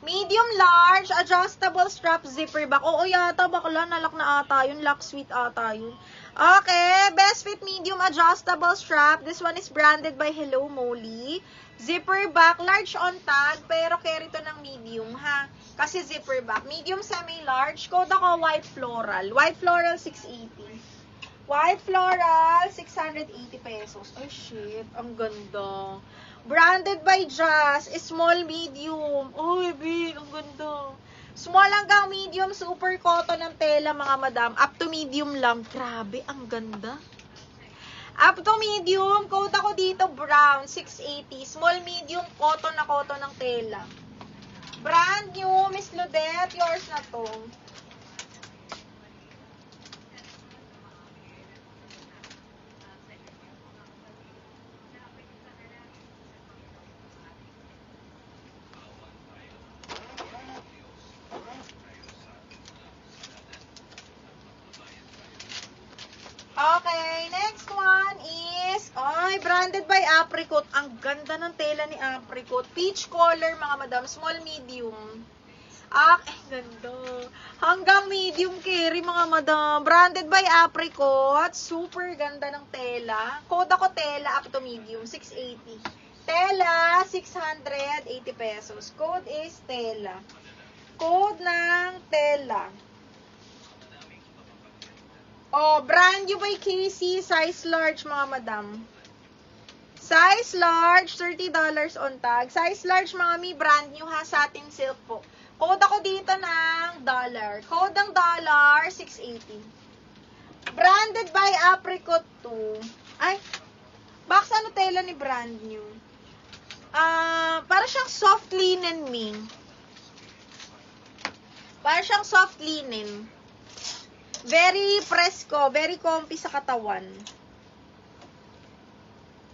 Medium large, adjustable strap zipper back. Oo yata, bakla, nalak na ata yun. Lock sweet ata yun. Okay, best fit medium adjustable strap. This one is branded by Hello Molly. Zipper back, large on tag, pero carry to ng medium, ha? Kasi zipper back. Medium semi-large. Code ako white floral. White floral, 680. White floral, 680 pesos. Ay, shit. Ang ganda. Branded by Jazz. Small, medium. Uy, big. Ang ganda. Small hanggang medium, super cotton ng tela, mga madam. Up to medium lang. Grabe, ang ganda. Up to medium, code ako dito, brown, 680. Small, medium, cotton na cotton ng tela. Brand new, Miss Ludette, yours na to. Okay, next one is, branded by Apricot. Ang ganda ng tela ni Apricot. Peach color, mga madam. Small, medium. Ganda. Hanggang medium carry, mga madam. Branded by Apricot. Super ganda ng tela. Code ako tela, up to medium. 680. Tela, 680 pesos. Code is tela. Code ng tela. Brand new by Casey, size large, mga madam. Size large, $30 on tag. Size large, mga mi, brand new ha, satin silk po. Code ako dito ng dollar. Code ng dollar, 680. Branded by Apricot 2. Ay, box ano tela ni brand new? Para siyang soft linen, mi. Para siyang soft linen. Very fresco, very comfy sa katawan.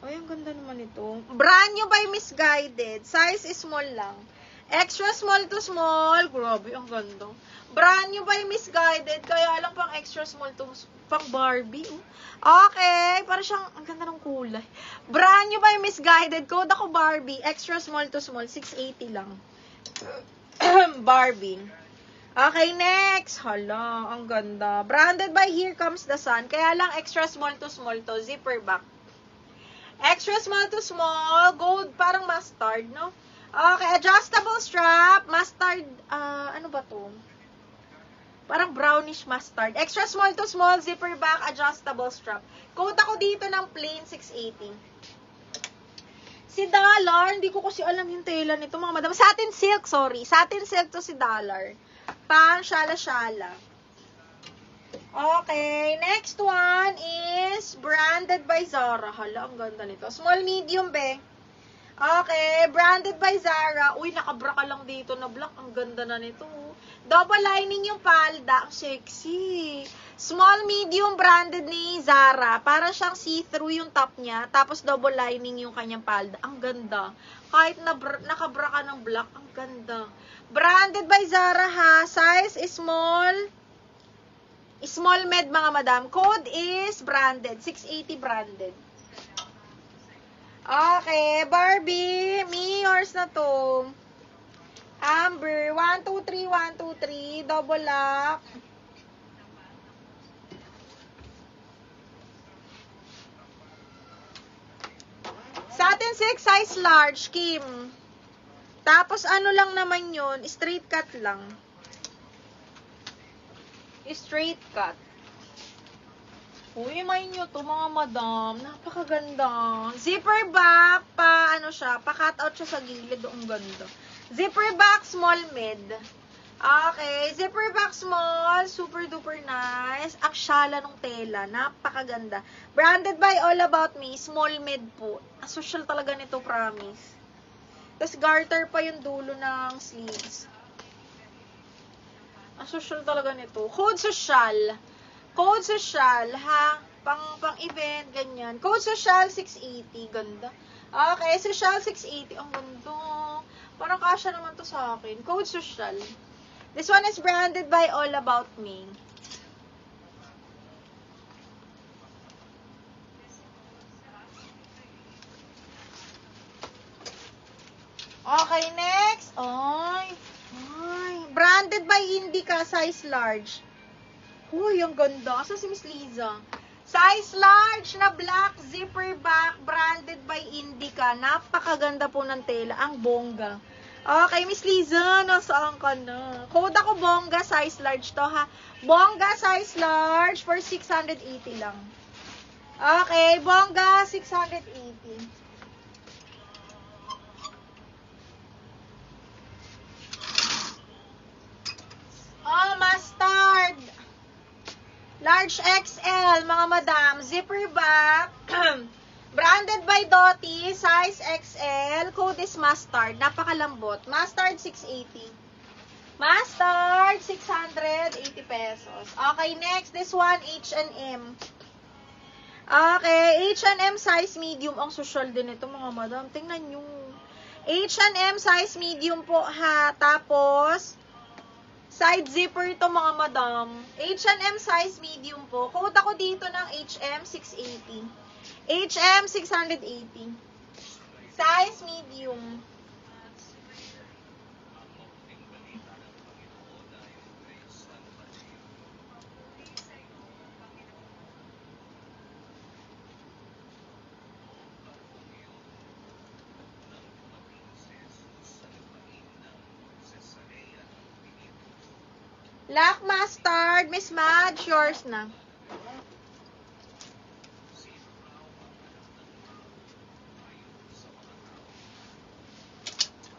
Ay, ang ganda naman ito. Brand new by Misguided. Size is small lang. Extra small to small. Grabe, ang ganda. Brand new by Misguided. Kaya lang pang extra small to pang Barbie. Okay, para siyang, ang ganda ng kulay. Brand new by Misguided. Code ako Barbie. Extra small to small. 680 lang. Barbie. Okay, next. Hala, ang ganda. Branded by Here Comes the Sun. Kaya lang extra small to small to. Zipper back. Extra small to small. Gold, parang mustard, no? Okay, adjustable strap. Mustard, ano ba to? Parang brownish mustard. Extra small to small. Zipper back, adjustable strap. Code ako dito ng plain 680. Si Dollar, hindi ko kasi alam yung tela nito, mga madam. Satin silk, sorry. Satin silk to si Dollar. Pang shala-shala. Okay, next one is branded by Zara. Hala, ang ganda nito. Small, medium, be. Okay, branded by Zara. Uy, nakabra ka lang dito na black. Ang ganda na nito. Double lining yung palda. Ang sexy. Small, medium, branded ni Zara. Para siyang see-through yung top niya. Tapos double lining yung kanyang palda. Ang ganda. Kahit nakabra ka ng black, ang ganda. Branded by Zara ha. Size is small. Small med, mga madam. Code is branded. 680 branded. Okay, Barbie. Me, yours na to. Amber. 1, 2, 3, 1, 2, 3. Double lock. Satin silk size large, Kim. Tapos ano lang naman yun, straight cut lang. Straight cut. Uy, may nyo to, mga madam. Napakaganda. Zipper back, ano siya, pa-cut out siya sa gilid. Ang ganda. Zipper back, small mid. Okay, zipper back small, super duper nice. Akshala ng tela, napakaganda. Branded by All About Me, small mid po. Social talaga nito, promise. Tapos garter pa yung dulo ng sleeves. Ang social talaga nito. Code social. Code social, ha? Pang event, ganyan. Code social, 680. Ganda. Okay, social, 680. Ang ganda. Parang kasya naman to sa akin. Code social. This one is branded by All About Me. Okay, next. Ay, Branded by Indica, size large. Uy, ang ganda. Asa si Miss Liza? Size large na black zipper back, branded by Indica. Napakaganda po ng tela. Ang bongga. Okay, Miss Liza, nasaan ka na? Code ako bongga, size large to ha. Bongga, size large for 680 lang. Okay, bongga, 680. Oh, mustard. Large XL, mga madam. Zipper back. Branded by Doty. Size XL. Code is mustard. Napakalambot. Mustard, 680. Mustard, 680 pesos. Okay, next. This one, H&M. Okay, H&M size medium. Ang social din ito, mga madam. Tingnan nyo. H&M size medium po, ha. Tapos, side zipper ito, mga madam. H&M size medium po. Code ako dito ng HM 680. HM 680. Size medium. Black mustard, Miss Madge, yours na.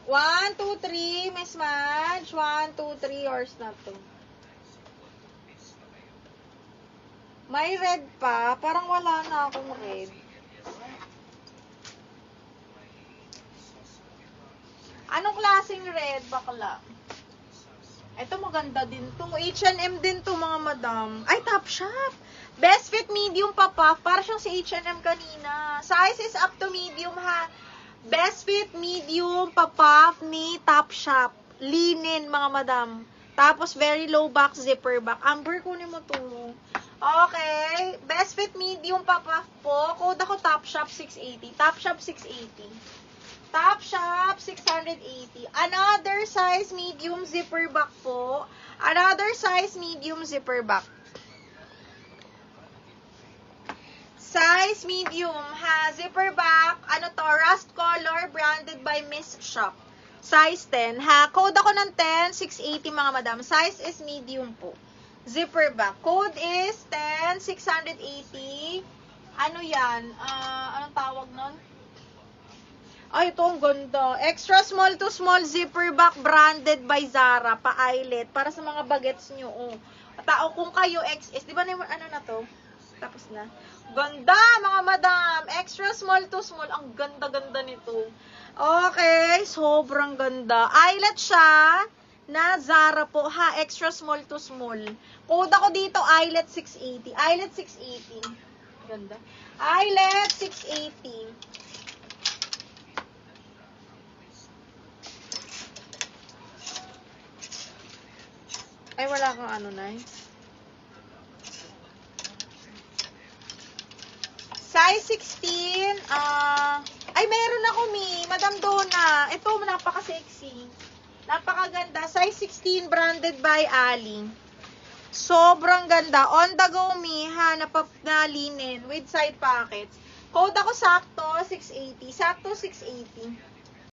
One, two, three, Miss Madge. 1, 2, 3, yours na to. May red pa. Parang wala na akong red. Anong klaseng red, bakla? Ito maganda din to. H&M din to, mga madam. Ay, Topshop. Best fit medium pa puff. Para siyang si H&M kanina. Size is up to medium, ha. Best fit medium pa puff ni Topshop. Linen, mga madam. Tapos, very low back, zipper back. Amber, kunin mo to. Okay. Best fit medium pa puff po. Code ako Topshop 680. Topshop 680. Topshop, 680. Another size medium zipper back po. Another size medium zipper back. Size medium, ha. Zipper back. Ano to? Rust color, branded by Miss Shop. Size 10, ha. Code ako ng 10, 680, mga madam. Size is medium po. Zipper back. Code is 10, 680. Ano yan? Anong tawag nun? Ay, ito ang ganda. Extra small to small zipper back, branded by Zara, pa-eyelet. Para sa mga bagets nyo. Oh. Tao, kung kayo XS, di ba na ano na to? Tapos na. Ganda, mga madam. Extra small to small. Ang ganda-ganda nito. Okay, sobrang ganda. Eyelet siya na Zara po, ha. Extra small to small. Code ako dito, eyelet 680. Eyelet 680. Ganda. Eyelet 680. Ay, wala kang ano, Nay. Size 16. Ay, meron ako, Mi. Madam Donna. Ito, napaka-sexy. Napakaganda. Size 16, branded by Ali. Sobrang ganda. On the go, Mi. Ha, na linen with side pockets. Code ako sakto, 680. Sakto, 680.